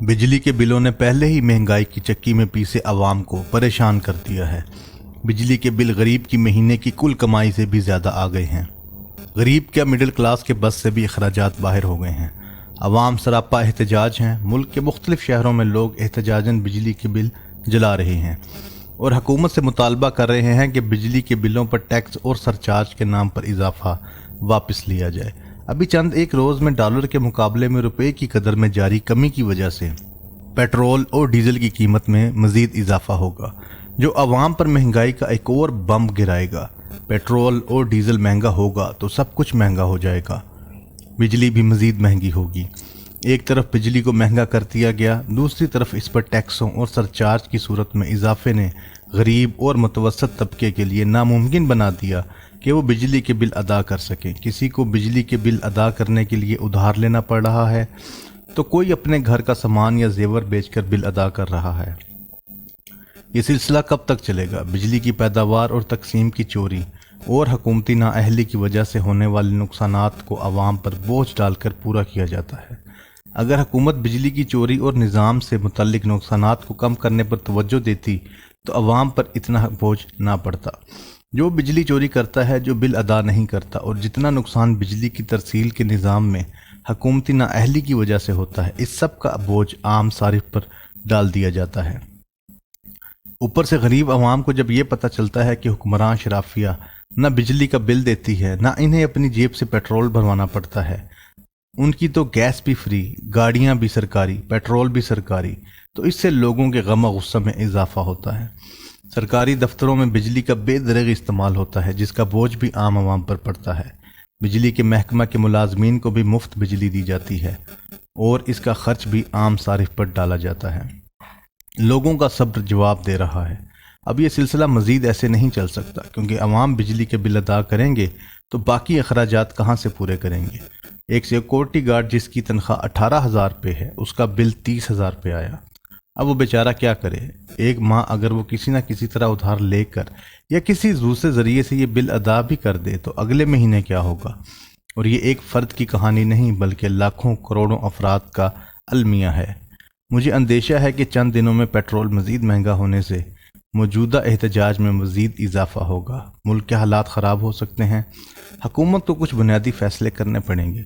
बिजली के बिलों ने पहले ही महंगाई की चक्की में पीसे आवाम को परेशान कर दिया है। बिजली के बिल गरीब की महीने की कुल कमाई से भी ज़्यादा आ गए हैं। गरीब क्या मिडिल क्लास के बस से भी अखराजात बाहर हो गए हैं। आवाम सरापा एहतजाज हैं। मुल्क के मुख्तलिफ शहरों में लोग एहतजाजन बिजली के बिल जला रहे हैं और हुकूमत से मुतालबा कर रहे हैं कि बिजली के बिलों पर टैक्स और सरचार्ज के नाम पर इजाफा वापस लिया जाए। अभी चंद एक रोज़ में डॉलर के मुकाबले में रुपए की कदर में जारी कमी की वजह से पेट्रोल और डीजल की कीमत में मज़ीद इजाफा होगा, जो आवाम पर महंगाई का एक और बम गिराएगा। पेट्रोल और डीजल महंगा होगा तो सब कुछ महंगा हो जाएगा। बिजली भी मज़ीद महंगी होगी। एक तरफ बिजली को महंगा कर दिया गया, दूसरी तरफ इस पर टैक्सों और सरचार्ज की सूरत में इजाफे ने गरीब और मुतवसत तबके के लिए नामुमकिन बना दिया कि वो बिजली के बिल अदा कर सकें। किसी को बिजली के बिल अदा करने के लिए उधार लेना पड़ रहा है तो कोई अपने घर का सामान या जेवर बेचकर बिल अदा कर रहा है। ये सिलसिला कब तक चलेगा? बिजली की पैदावार और तकसीम की चोरी और हुकूमती नाअहली की वजह से होने वाले नुकसानात को आवाम पर बोझ डालकर पूरा किया जाता है। अगर हुकूमत बिजली की चोरी और निज़ाम से मुतल्लिक नुकसानात को कम करने पर तवज्जो देती तो आवाम पर इतना बोझ ना पड़ता। जो बिजली चोरी करता है, जो बिल अदा नहीं करता और जितना नुकसान बिजली की तरसील के निज़ाम में हुकूमती नाअहली की वजह से होता है, इस सब का बोझ आम सारिफ पर डाल दिया जाता है। ऊपर से गरीब आवाम को जब ये पता चलता है कि हुक्मरान शराफिया न बिजली का बिल देती है, न इन्हें अपनी जेब से पेट्रोल भरवाना पड़ता है, उनकी तो गैस भी फ्री, गाड़ियाँ भी सरकारी, पेट्रोल भी सरकारी, तो इससे लोगों के गम गुस्सा में इजाफा होता है। सरकारी दफ्तरों में बिजली का बेदरग इस्तेमाल होता है, जिसका बोझ भी आम आवाम पर पड़ता है। बिजली के महकमा के मुलाजमीन को भी मुफ्त बिजली दी जाती है और इसका खर्च भी आम सारिफ पर डाला जाता है। लोगों का सब्र जवाब दे रहा है। अब यह सिलसिला मज़ीद ऐसे नहीं चल सकता, क्योंकि अवाम बिजली के बिल अदा करेंगे तो बाकी अखराजात कहाँ से पूरे करेंगे। एक सिक्योरिटी गार्ड जिसकी तनख्वाह 18,000 रुपये है, उसका बिल 30,000 रुपये आया। अब वो बेचारा क्या करे? एक माँ अगर वो किसी न किसी तरह उधार लेकर या किसी दूसरे ज़रिए से ये बिल अदा भी कर दे तो अगले महीने क्या होगा? और ये एक फ़र्द की कहानी नहीं, बल्कि लाखों करोड़ों अफराद का अलमिया है। मुझे अंदेशा है कि चंद दिनों में पेट्रोल मज़ीद महंगा होने से मौजूदा एहतजाज में मज़ीद इजाफा होगा। मुल्क के हालात ख़राब हो सकते हैं। हुकूमत को कुछ बुनियादी फ़ैसले करने पड़ेंगे।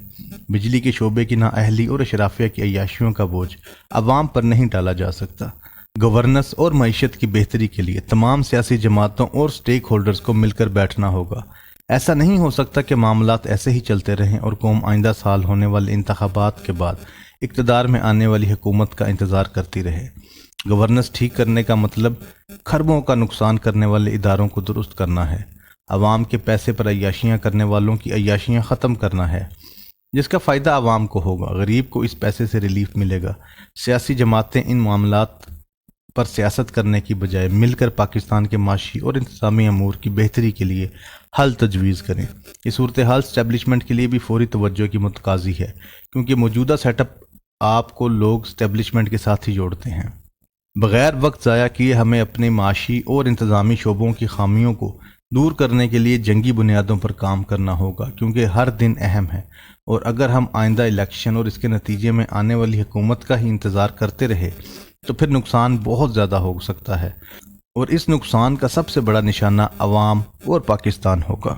बिजली के शोबे की नाअहली और अशराफिया की अय्याशियों का बोझ अवाम पर नहीं डाला जा सकता। गवर्नेंस और मईशत की बेहतरी के लिए तमाम सियासी जमातों और स्टेक होल्डर्स को मिलकर बैठना होगा। ऐसा नहीं हो सकता कि मामलात ऐसे ही चलते रहें और कौम आइंदा साल होने वाले इंतखाबात के बाद इक़्तिदार में आने वाली हुकूमत का इंतज़ार करती रहे। गवर्नेंस ठीक करने का मतलब खरबों का नुकसान करने वाले इदारों को दुरुस्त करना है। अवाम के पैसे पर अय्याशियाँ करने वालों की अय्याशियाँ ख़त्म करना है, जिसका फ़ायदा आवाम को होगा। गरीब को इस पैसे से रिलीफ मिलेगा। सियासी जमातें इन मामलात पर सियासत करने की बजाय मिलकर पाकिस्तान के माशी और इंतज़ामी अमूर की बेहतरी के लिए हल तजवीज़ करें। इस सूरत हाल स्टैब्लिशमेंट के लिए भी फौरी तवज्जो की मुतकाज़ी है, क्योंकि मौजूदा सेटअप आपको लोग स्टैब्लिशमेंट के साथ ही जोड़ते हैं। बग़ैर वक्त ज़ाया किए हमें अपने माशी और इंतज़ामी शोबों की खामियों को दूर करने के लिए जंगी बुनियादों पर काम करना होगा, क्योंकि हर दिन अहम है। और अगर हम आइंदा इलेक्शन और इसके नतीजे में आने वाली हुकूमत का ही इंतज़ार करते रहे तो फिर नुकसान बहुत ज़्यादा हो सकता है, और इस नुकसान का सबसे बड़ा निशाना अवाम और पाकिस्तान होगा।